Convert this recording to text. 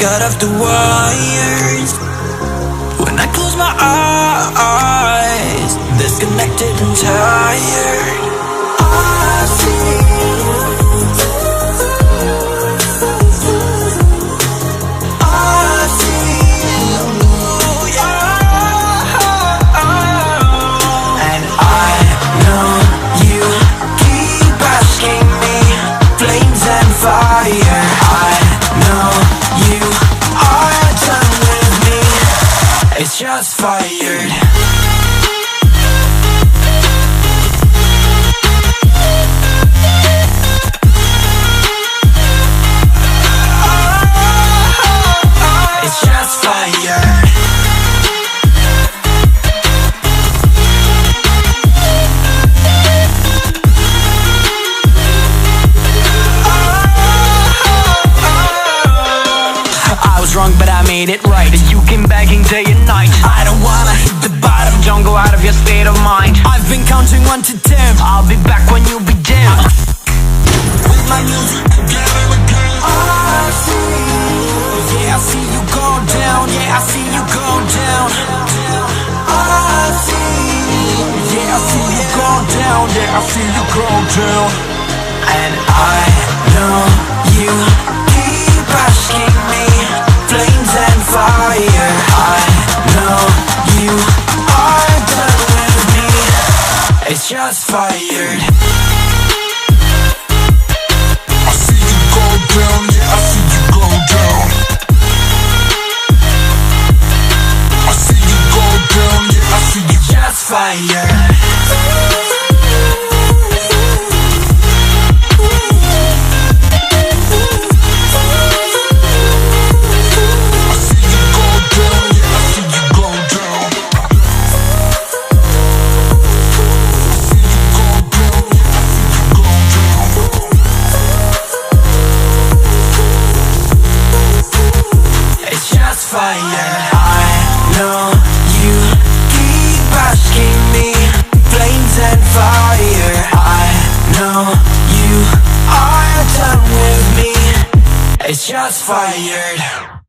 got off the wires. When I close my eyes, disconnected and tired. I see shots fired. It's shots fired. I was wrong, but I made it right. You came begging day and night. I don't wanna hit the bottom, don't go out of your state of mind. I've been counting 1 to 10. I'll be back when you be dim. With my music again. I see, yeah, I see you go down. Yeah, I see you go down. I see, yeah, I see you go down. Yeah, I see you go down. And I know you keep asking me, flames and fire. I know you are done with me. It's just fired. I see you go down, yeah, I see you go down. I see you go down, yeah, I see you just fired. Fire. I know you keep asking me, flames and fire. I know you are done with me. It's just fired.